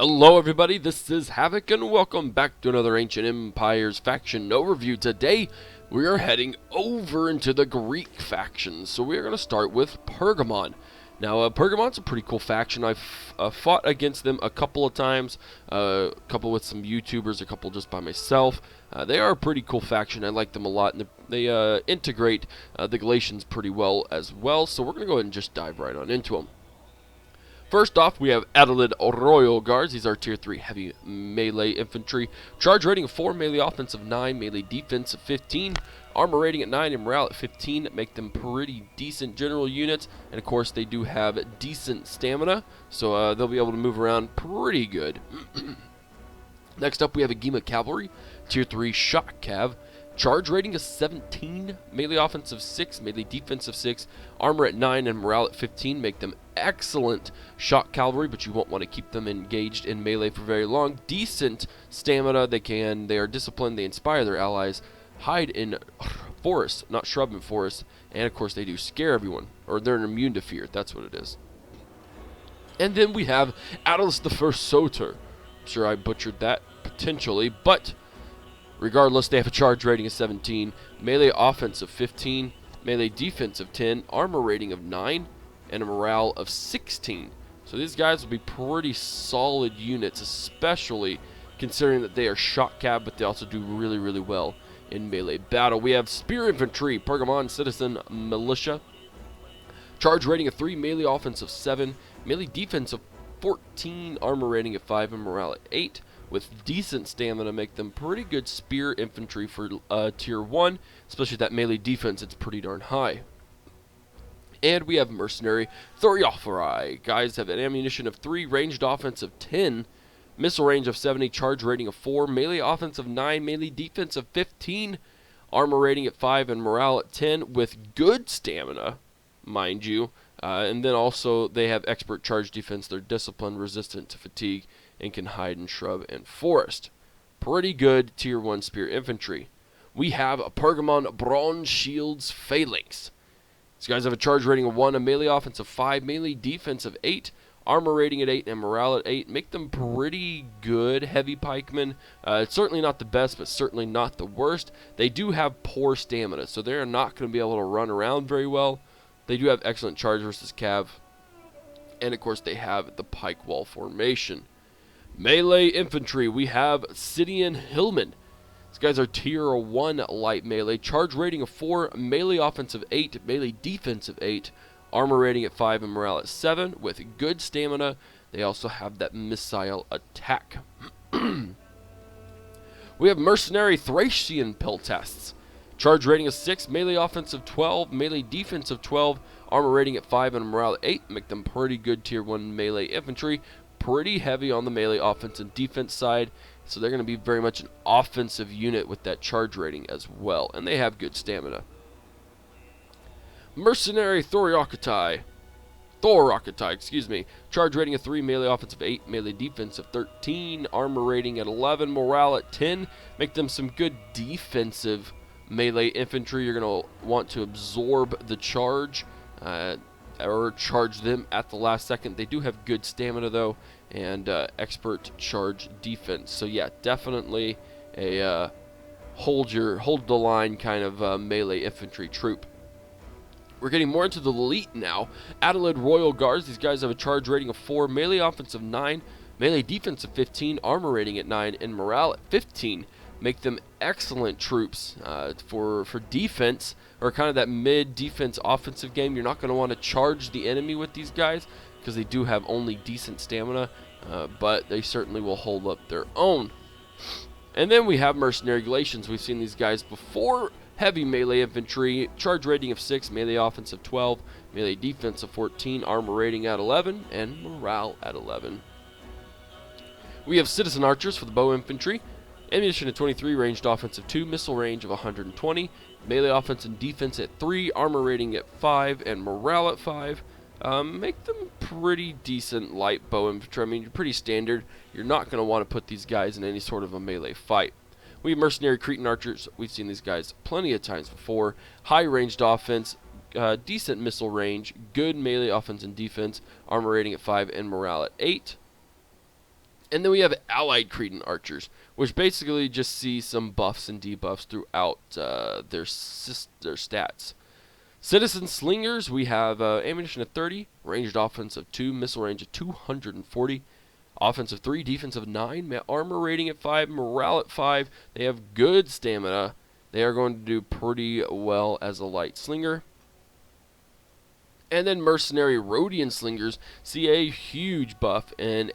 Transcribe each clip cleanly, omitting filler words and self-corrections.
Hello everybody, this is Havoc and welcome back to another Ancient Empires faction overview. Today we are heading over into the Greek factions, so we are going to start with Pergamon. Now Pergamon's a pretty cool faction. I've fought against them a couple of times, a couple with some YouTubers, a couple just by myself. They are a pretty cool faction. I like them a lot, and they integrate the Galatians pretty well as well, so we're going to go ahead and just dive right on into them. First off, we have Untitled Royal Guards. These are Tier 3 heavy melee infantry. Charge rating of 4, melee offense of 9, melee defense of 15, armor rating at 9, and morale at 15. Make them pretty decent general units. And of course, they do have decent stamina, so they'll be able to move around pretty good. Next up, we have a Gimmick Cavalry, Tier 3 Shock Cav. Charge rating of 17, melee offense of 6, melee defense of 6, armor at 9, and morale at 15. Make them excellent shock cavalry, but you won't want to keep them engaged in melee for very long. Decent stamina. They are disciplined, they inspire their allies, hide in forests, not shrub and forests, and of course they do scare everyone, or they're immune to fear. That's what it is. And then we have Atlas the First Soter. I'm sure I butchered that potentially, but regardless, they have a charge rating of 17, melee offense of 15, melee defense of 10, armor rating of 9, and a morale of 16. So these guys will be pretty solid units, especially considering that they are shock cab, but they also do really, really well in melee battle. We have Spear Infantry, Pergamon Citizen Militia. Charge rating of 3, melee offense of 7, melee defense of 14, armor rating of 5, and morale at 8. With decent stamina, make them pretty good spear infantry for tier 1, especially that melee defense, it's pretty darn high. And we have Mercenary Galatians. Guys have an ammunition of 3, ranged offense of 10, missile range of 70, charge rating of 4, melee offense of 9, melee defense of 15, armor rating at 5, and morale at 10, with good stamina, mind you. And then also they have expert charge defense. They're disciplined, resistant to fatigue, and can hide in shrub and forest. Pretty good tier 1 spear infantry. We have a Pergamon Bronze Shields Phalanx. These guys have a charge rating of 1, a melee offense of 5, melee defense of 8, armor rating at 8, and morale at 8. Make them pretty good heavy pikemen. It's certainly not the best, but certainly not the worst. They do have poor stamina, so they're not going to be able to run around very well. They do have excellent charge versus cav. And of course they have the pike wall formation. Melee infantry, we have Sidian Hillman. These guys are tier 1 light melee, charge rating of 4, melee offense of 8, melee defense of 8, armor rating at 5, and morale at 7, with good stamina. They also have that missile attack. We have Mercenary Thracian Peltasts. Charge rating of 6, melee offense of 12, melee defense of 12, armor rating at 5, and morale at 8. Make them pretty good tier 1 melee infantry. Pretty heavy on the melee offense and defense side, so they're going to be very much an offensive unit with that charge rating as well, and they have good stamina. Mercenary Thorakitai, charge rating of 3, melee offense of 8, melee defense of 13, armor rating at 11, morale at 10. Make them some good defensive melee infantry. You're going to want to absorb the charge, or charge them at the last second. They do have good stamina though, and expert charge defense. So yeah, definitely a hold the line kind of melee infantry troop. We're getting more into the elite now. Untitled Royal Guards. These guys have a charge rating of 4, melee offense of 9, melee defense of 15, armor rating at 9, and morale at 15. Make them excellent troops for defense, or kind of that mid-defense offensive game. You're not going to want to charge the enemy with these guys because they do have only decent stamina, but they certainly will hold up their own. And then we have Mercenary Galatians. We've seen these guys before. Heavy melee infantry, charge rating of 6, melee offense of 12, melee defense of 14, armor rating at 11, and morale at 11. We have Citizen Archers for the bow infantry. Ammunition at 23, ranged offense of 2, missile range of 120, melee offense and defense at 3, armor rating at 5, and morale at 5. Make them pretty decent light bow infantry. I mean, you're pretty standard. You're not going to want to put these guys in any sort of a melee fight. We have Mercenary Cretan Archers. We've seen these guys plenty of times before. High ranged offense, decent missile range, good melee offense and defense, armor rating at 5, and morale at 8. And then we have allied Cretan archers, which basically just see some buffs and debuffs throughout their stats. Citizen slingers, we have ammunition of 30, ranged offense of 2, missile range of 240, offense of 3, defense of 9, armor rating at 5, morale at 5. They have good stamina. They are going to do pretty well as a light slinger. And then mercenary Rhodian slingers see a huge buff in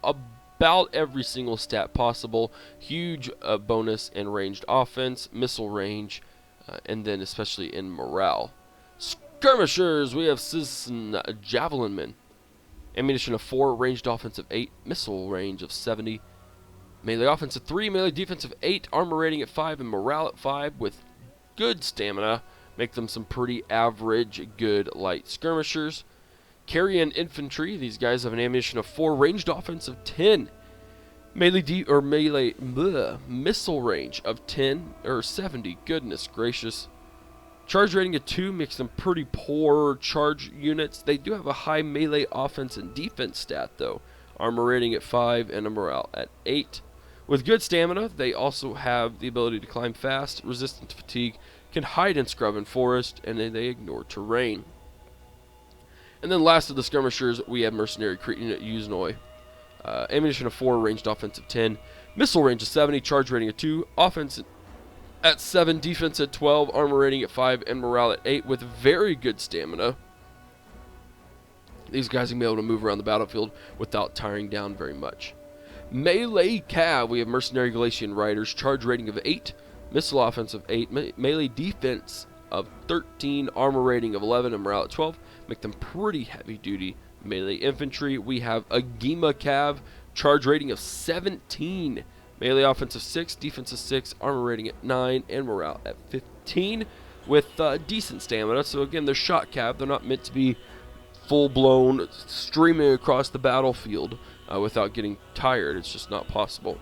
about every single stat possible. Huge bonus in ranged offense, missile range, and then especially in morale. Skirmishers, we have citizen javelin men. Ammunition of 4, ranged offense of 8, missile range of 70, melee offense of 3, melee defense of 8, armor rating at 5, and morale at 5 with good stamina. Make them some pretty average good light skirmishers. Carry and infantry, these guys have an ammunition of 4, ranged offense of 10, missile range of 10 or 70. Goodness gracious. Charge rating of 2 makes them pretty poor charge units. They do have a high melee offense and defense stat though. Armor rating at 5 and a morale at 8. With good stamina, they also have the ability to climb fast, resistant to fatigue, can hide in scrub and forest, and they ignore terrain. And then last of the skirmishers, we have mercenary Cretan Uznoi. Ammunition of 4, ranged offense of 10, missile range of 70, charge rating of 2, offense at 7, defense at 12, armor rating at 5, and morale at 8 with very good stamina. These guys can be able to move around the battlefield without tiring down very much. Melee Cab, we have mercenary Galatian riders, charge rating of 8, missile offense of 8, melee defense of 13, armor rating of 11, and morale at 12. Make them pretty heavy duty. Melee infantry, we have a Gimmick Cavalry, charge rating of 17, melee offense of 6, defense of 6, armor rating at 9, and morale at 15 with decent stamina. So again, they're shot cab. They're not meant to be full-blown streaming across the battlefield without getting tired. It's just not possible.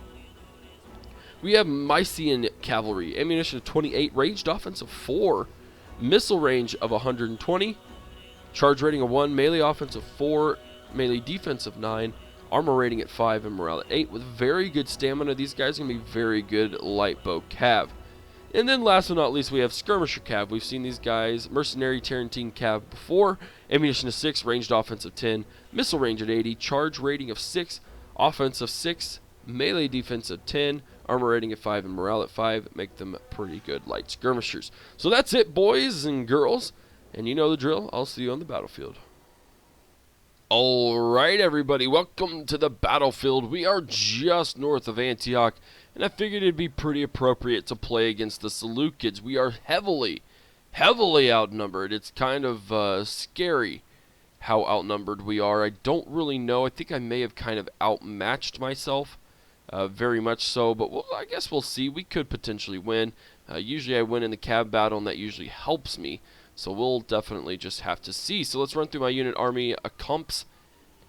We have Mysian Cavalry, ammunition of 28, ranged offense of 4, missile range of 120, charge rating of 1, melee offense of 4, melee defense of 9, armor rating at 5, and morale at 8 with very good stamina. These guys are going to be very good light bow cav. And then last but not least, we have Skirmisher Cab. We've seen these guys, Mercenary Tarantine Cab before. Ammunition of 6, ranged offense of 10, missile range at 80, charge rating of 6, offense of 6, melee defense of 10, armor rating at 5, and morale at 5. Make them pretty good light skirmishers. So that's it, boys and girls. And you know the drill. I'll see you on the battlefield. Alright, everybody. Welcome to the battlefield. We are just north of Antioch. And I figured it'd be pretty appropriate to play against the Seleucids. We are heavily outnumbered. It's kind of scary how outnumbered we are. I don't really know. I think I may have kind of outmatched myself. Very much so. But I guess we'll see. We could potentially win. Usually I win in the cab battle, and that usually helps me. So we'll definitely just have to see. So let's run through my unit army comps,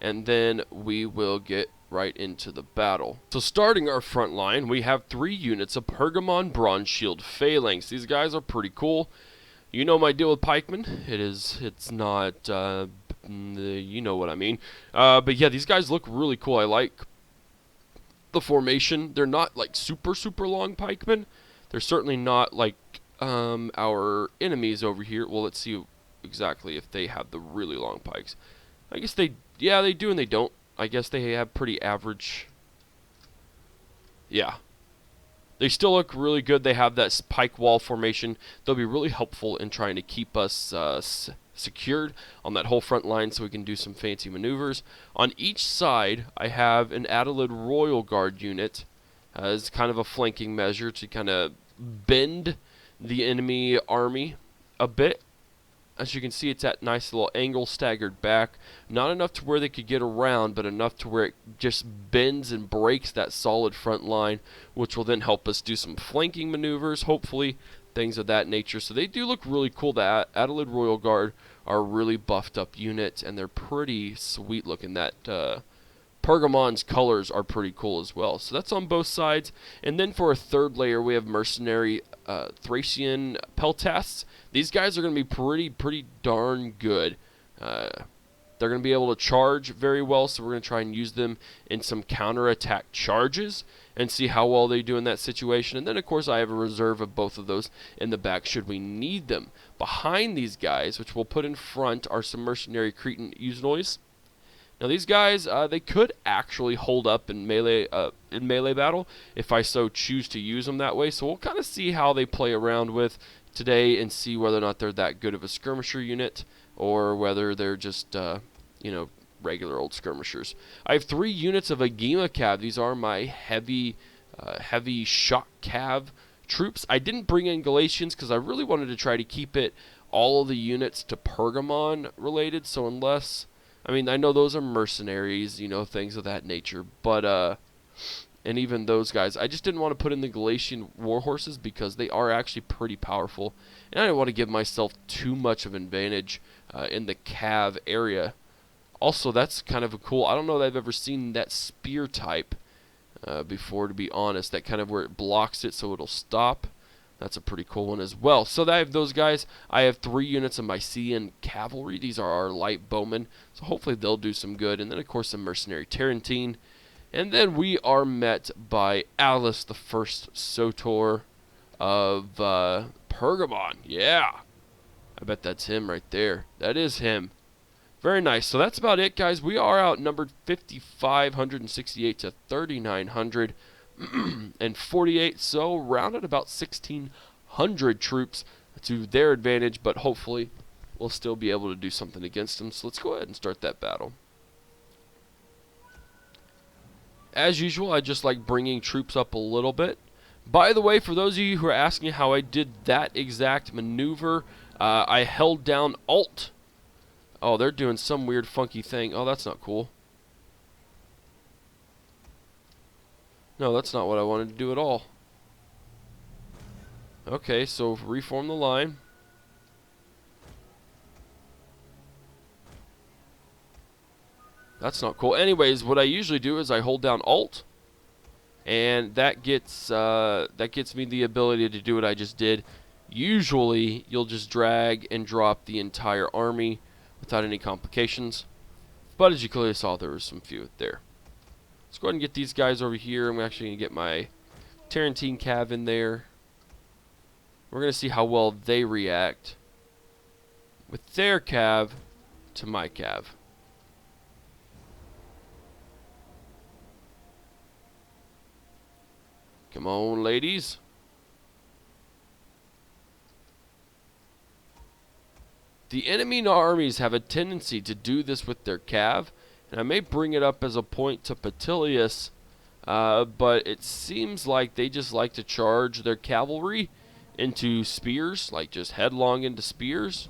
and then we will get right into the battle. So starting our front line, we have 3 units of Pergamon Bronze Shield Phalanx. These guys are pretty cool. You know my deal with pikemen. It's not, you know what I mean. But yeah, these guys look really cool. I like the formation. They're not like super long pikemen. They're certainly not like our enemies over here. Well, let's see exactly if they have the really long pikes. I guess they do and they don't. I guess they have pretty average. Yeah. They still look really good. They have that pike wall formation. They'll be really helpful in trying to keep us secured on that whole front line so we can do some fancy maneuvers. On each side, I have an Adelaide Royal Guard unit as kind of a flanking measure to kind of bend the enemy army a bit. As you can see, it's at nice little angle, staggered back. Not enough to where they could get around, but enough to where it just bends and breaks that solid front line, which will then help us do some flanking maneuvers, hopefully, things of that nature. So they do look really cool. The Adelaide Royal Guard are a really buffed up unit, and they're pretty sweet looking. That Pergamon's colors are pretty cool as well. So that's on both sides. And then for a third layer, we have Mercenary Thracian Peltasts. These guys are going to be pretty darn good. They're going to be able to charge very well, so we're going to try and use them in some counterattack charges and see how well they do in that situation. And then, of course, I have a reserve of both of those in the back should we need them. Behind these guys, which we'll put in front, are some mercenary Cretan Usnois. Now, these guys, they could actually hold up in melee battle if I so choose to use them that way. So we'll kind of see how they play around with today and see whether or not they're that good of a skirmisher unit or whether they're just, regular old skirmishers. I have 3 units of a Gimmick Cav. These are my heavy shock cav troops. I didn't bring in Galatians because I really wanted to try to keep it all of the units to Pergamon related. So unless, I know those are mercenaries, things of that nature. But and even those guys, I just didn't want to put in the Galatian warhorses because they are actually pretty powerful, and I didn't want to give myself too much of an advantage in the cav area. Also, that's kind of a cool, I don't know that I've ever seen that spear type before, to be honest. That kind of where it blocks it so it'll stop. That's a pretty cool one as well. So I have those guys. I have 3 units of Mycenaean Cavalry. These are our light bowmen, so hopefully they'll do some good. And then, of course, some Mercenary Tarentine. And then we are met by Alice, the first Sotor of Pergamon. Yeah, I bet that's him right there. That is him. Very nice. So that's about it, guys. We are outnumbered 5,568 to 3,948. So rounded about 1,600 troops to their advantage, but hopefully we'll still be able to do something against them. So let's go ahead and start that battle. As usual, I just like bringing troops up a little bit. By the way, for those of you who are asking how I did that exact maneuver, I held down Alt. Oh, they're doing some weird funky thing. Oh, that's not cool. No, that's not what I wanted to do at all. Okay, so reform the line. That's not cool. Anyways, what I usually do is I hold down Alt, and that gets me the ability to do what I just did. Usually, you'll just drag and drop the entire army without any complications. But as you clearly saw, there was some few there. Let's go ahead and get these guys over here. I'm actually going to get my Tarentine Cav in there. We're going to see how well they react with their Cav to my Cav. Come on, ladies. The enemy armies have a tendency to do this with their cav, and I may bring it up as a point to Petilius, but it seems like they just like to charge their cavalry into spears, like just headlong into spears.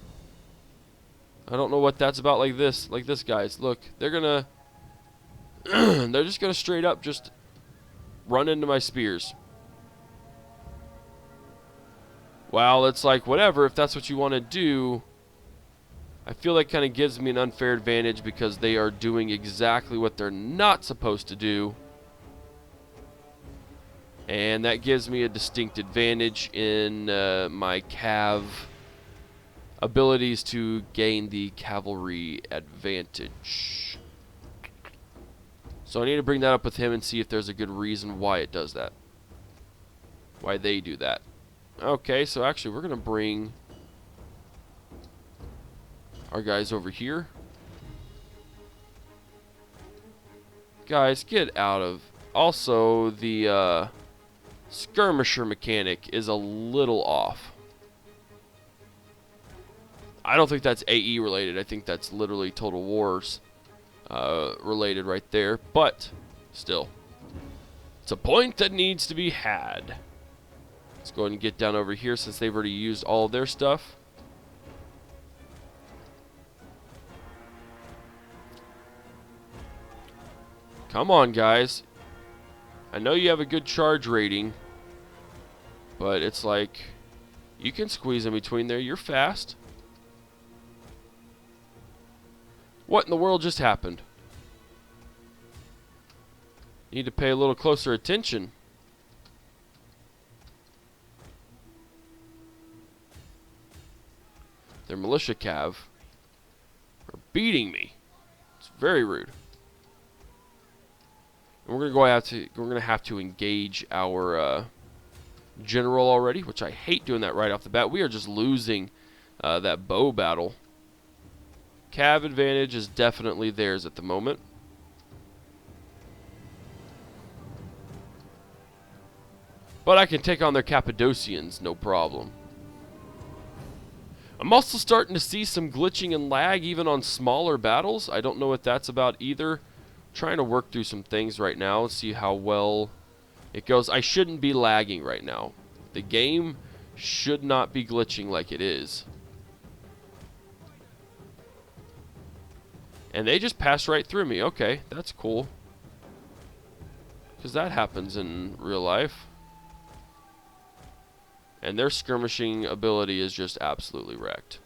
I don't know what that's about. Like this, guys. Look, they're gonna, they're just gonna straight up just run into my spears. Well, it's like, whatever, if that's what you want to do. I feel that kind of gives me an unfair advantage because they are doing exactly what they're not supposed to do. And that gives me a distinct advantage in my cav abilities to gain the cavalry advantage. So I need to bring that up with him and see if there's a good reason why it does that. Why they do that. Okay, so actually we're going to bring our guys over here. Guys, get out of... Also, the skirmisher mechanic is a little off. I don't think that's AE related. I think that's literally Total Wars related right there. But, still. It's a point that needs to be had. Let's go ahead and get down over here since they've already used all of their stuff. Come on, guys. I know you have a good charge rating, but it's like you can squeeze in between there. You're fast. What in the world just happened? Need to pay a little closer attention. Their militia cav are beating me. It's very rude. And we're gonna have to engage our general already, which I hate doing that right off the bat. We are just losing that bow battle. Cav advantage is definitely theirs at the moment. But I can take on their Cappadocians, no problem. I'm also starting to see some glitching and lag even on smaller battles. I don't know what that's about either. Trying to work through some things right now, see how well it goes. I shouldn't be lagging right now. The game should not be glitching like it is. And they just passed right through me. Okay, that's cool. Because that happens in real life. And their skirmishing ability is just absolutely wrecked.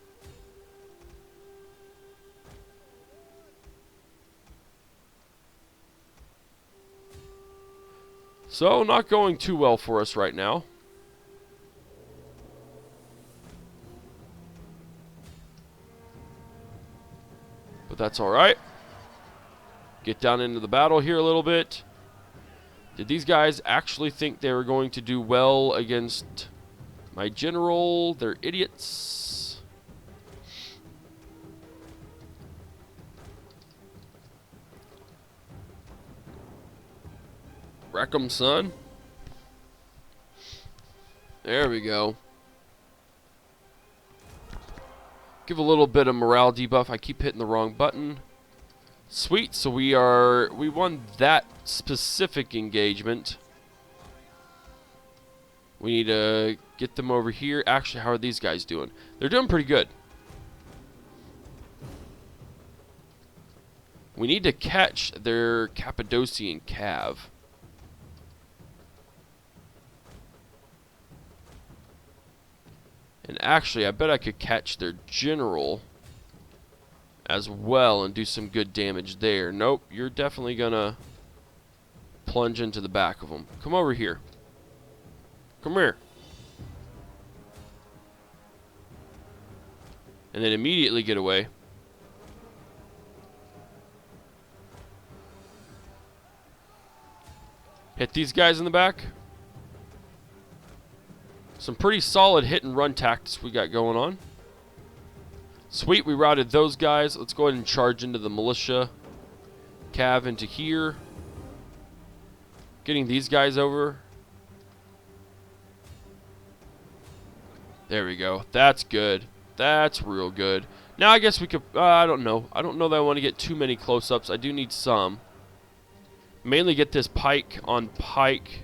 So, not going too well for us right now. But that's alright. Get down into the battle here a little bit. Did these guys actually think they were going to do well against my general? They're idiots. Wreck 'em, son. There we go. Give a little bit of morale debuff. I keep hitting the wrong button. Sweet, so we won that specific engagement. We need to get them over here. Actually, how are these guys doing? They're doing pretty good. We need to catch their Cappadocian Cav. And actually, I bet I could catch their general as well and do some good damage there. Nope, you're definitely gonna plunge into the back of them. Come over here. Come here. And then immediately get away. Hit these guys in the back. Some pretty solid hit and run tactics we got going on. Sweet, we routed those guys. Let's go ahead and charge into the militia. Cav into here. Getting these guys over. There we go. That's good. That's real good. Now I guess we could, I don't know. I don't know that I want to get too many close-ups. I do need some. Mainly get this pike on pike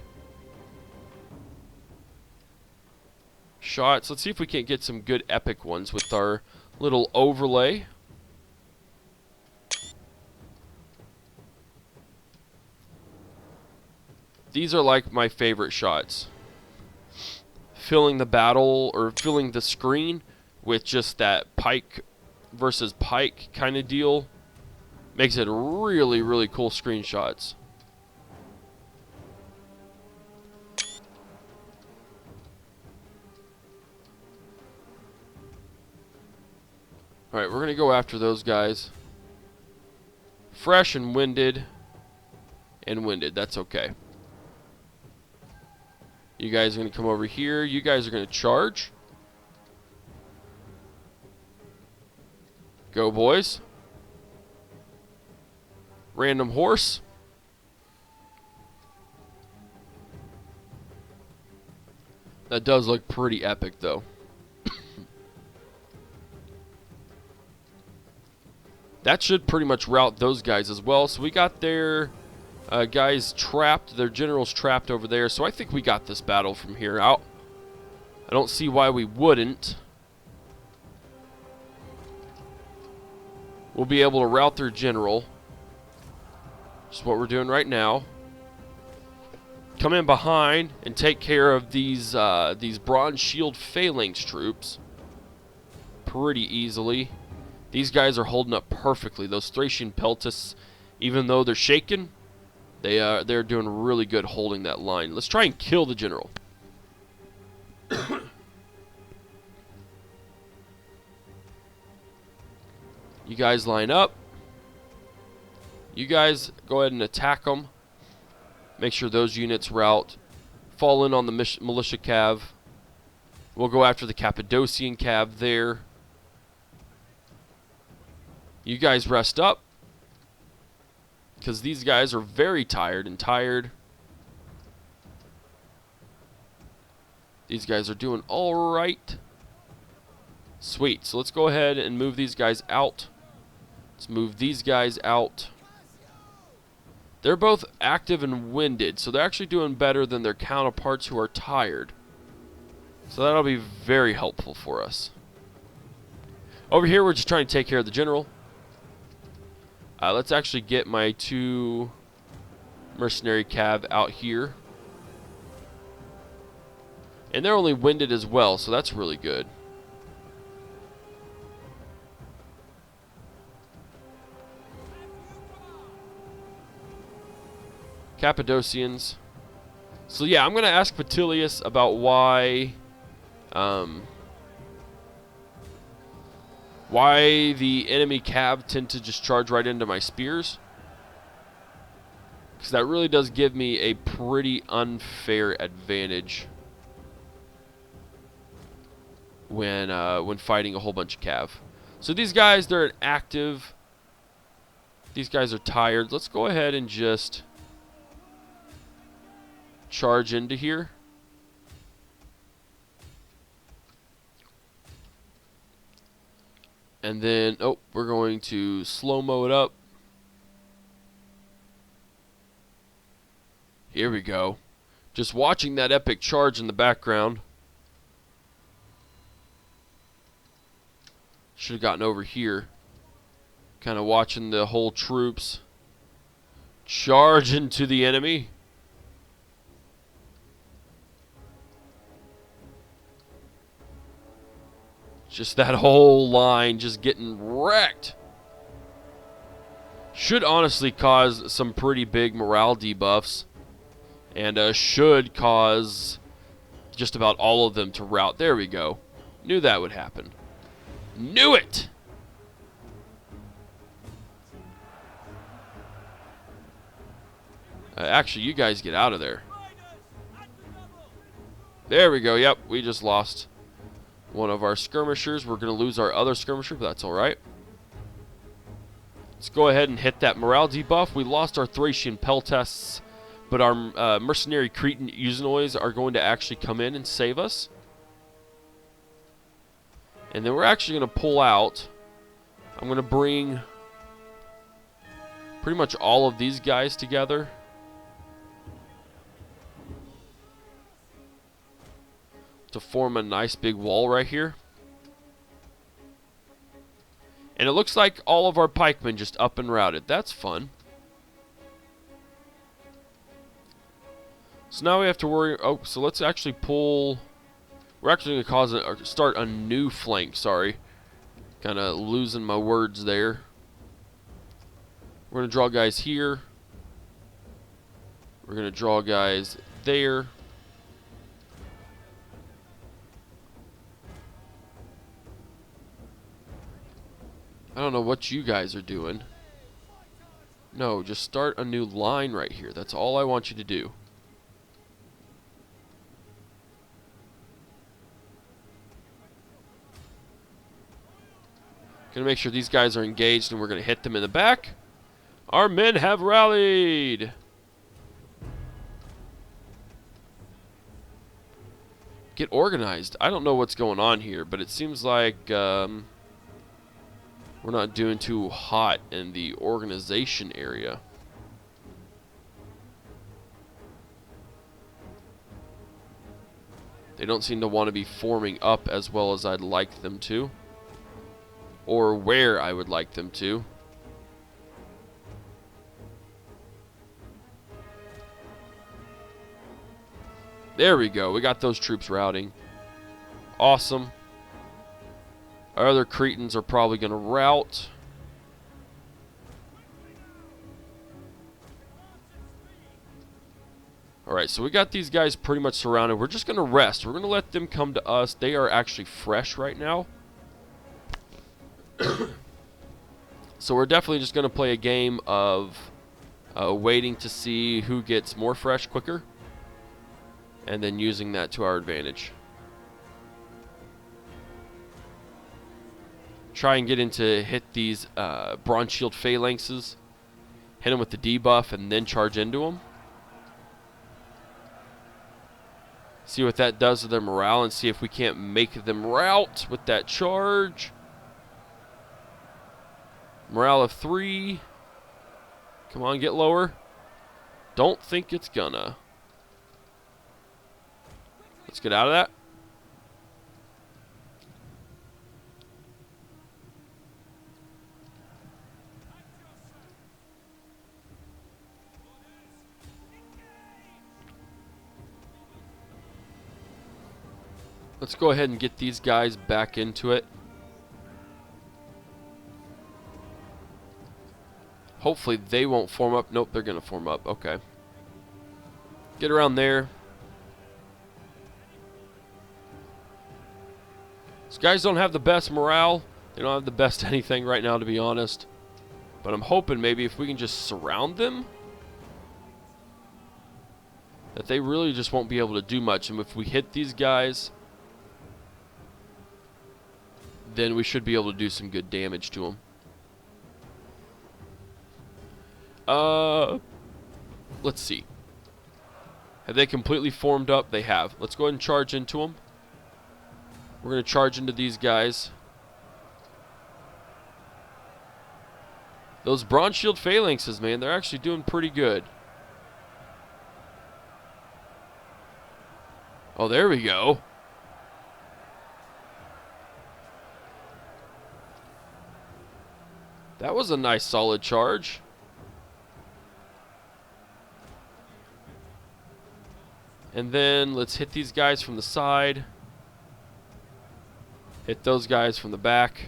shots. Let's see if we can't get some good epic ones with our little overlay. These are like my favorite shots. Filling the battle, or filling the screen with just that pike versus pike kind of deal makes it really, really cool screenshots. Alright, we're going to go after those guys. Fresh and winded. And winded, that's okay. You guys are going to come over here. You guys are going to charge. Go, boys. Random horse. That does look pretty epic, though. That should pretty much rout those guys as well. So we got their guys trapped. Their generals trapped over there. So I think we got this battle from here out. I don't see why we wouldn't. We'll be able to rout their general. Just what we're doing right now. Come in behind and take care of these bronze shield phalanx troops pretty easily. These guys are holding up perfectly. Those Thracian peltasts, even though they're shaken, they're doing really good holding that line. Let's try and kill the general. You guys line up. You guys go ahead and attack them. Make sure those units rout. Fall in on the Militia Cav. We'll go after the Cappadocian Cav there. You guys rest up, because these guys are very tired and tired. These guys are doing all right. Sweet. So let's go ahead and move these guys out. Let's move these guys out. They're both active and winded, so they're actually doing better than their counterparts who are tired. So that'll be very helpful for us. Over here, we're just trying to take care of the general. Let's actually get my 2 Mercenary Cab out here. And they're only winded as well, so that's really good. Cappadocians. So yeah, I'm going to ask Petilius about why the enemy cab tend to just charge right into my spears. Because that really does give me a pretty unfair advantage when fighting a whole bunch of cav. So these guys, they're active. These guys are tired. Let's go ahead and just charge into here. And then, oh, we're going to slow-mo it up. Here we go. Just watching that epic charge in the background. Should have gotten over here. Kind of watching the whole troops charge into the enemy. Just that whole line just getting wrecked. Should honestly cause some pretty big morale debuffs. And should cause just about all of them to rout. There we go. Knew that would happen. Knew it! Actually, you guys get out of there. There we go. Yep, we just lost one of our skirmishers. We're going to lose our other skirmisher, but that's alright. Let's go ahead and hit that morale debuff. We lost our Thracian Peltests, but our mercenary Cretan Usinoids are going to actually come in and save us. And then we're actually going to pull out. I'm going to bring pretty much all of these guys together. To form a nice big wall right here. And it looks like all of our pikemen just up and routed. That's fun. So now we have to worry. Oh, so let's actually pull. We're actually going to start a new flank. Sorry. Kind of losing my words there. We're going to draw guys here. We're going to draw guys there. I don't know what you guys are doing. No, just start a new line right here. That's all I want you to do. Gonna make sure these guys are engaged and we're gonna hit them in the back. Our men have rallied. Get organized. I don't know what's going on here, but it seems like we're not doing too hot in the organization area. They don't seem to want to be forming up as well as I'd like them to. Or where I would like them to. There we go. We got those troops routing. Awesome. Our other Cretans are probably going to rout. Alright, so we got these guys pretty much surrounded. We're just going to rest. We're going to let them come to us. They are actually fresh right now. So we're definitely just going to play a game of waiting to see who gets more fresh quicker, and then using that to our advantage. Try and get into hit these bronze shield phalanxes, hit them with the debuff, and then charge into them. See what that does to their morale, and see if we can't make them rout with that charge. Morale of 3. Come on, get lower. Don't think it's gonna. Let's get out of that. Let's go ahead and get these guys back into it. Hopefully they won't form up. Nope, they're going to form up. Okay. Get around there. These guys don't have the best morale. They don't have the best anything right now, to be honest. But I'm hoping maybe if we can just surround them, that they really just won't be able to do much. And if we hit these guys, then we should be able to do some good damage to them. Let's see. Have they completely formed up? They have. Let's go ahead and charge into them. We're going to charge into these guys. Those bronze shield phalanxes, man, they're actually doing pretty good. Oh, there we go. That was a nice solid charge. And then let's hit these guys from the side. Hit those guys from the back.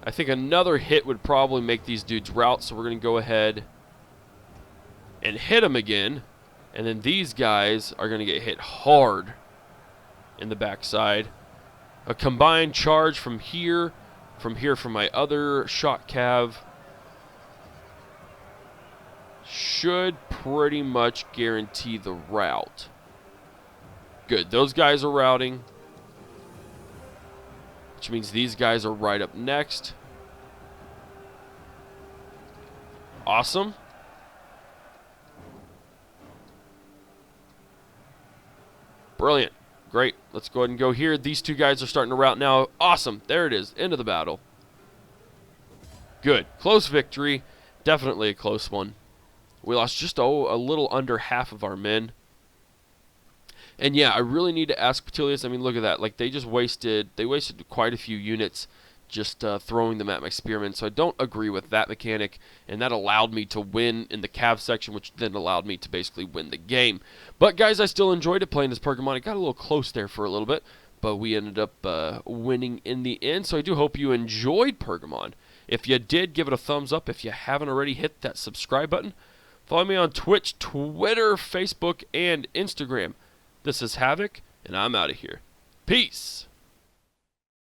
I think another hit would probably make these dudes rout, so we're going to go ahead and hit them again. And then these guys are going to get hit hard in the backside. A combined charge from here from my other shot cav should pretty much guarantee the rout. Good, those guys are routing, which means these guys are right up next. Awesome. Brilliant. Great. Let's go ahead and go here. These two guys are starting to rout now. Awesome. There it is. End of the battle. Good. Close victory. Definitely a close one. We lost just a little under half of our men. And yeah, I really need to ask Petilius. I mean, look at that. Like, they wasted quite a few units just throwing them at my spearmen. So I don't agree with that mechanic. And that allowed me to win in the Cav section, which then allowed me to basically win the game. But guys, I still enjoyed it playing as Pergamon. It got a little close there for a little bit, but we ended up winning in the end. So I do hope you enjoyed Pergamon. If you did, give it a thumbs up. If you haven't already, hit that subscribe button. Follow me on Twitch, Twitter, Facebook, and Instagram. This is Havoc, and I'm out of here. Peace!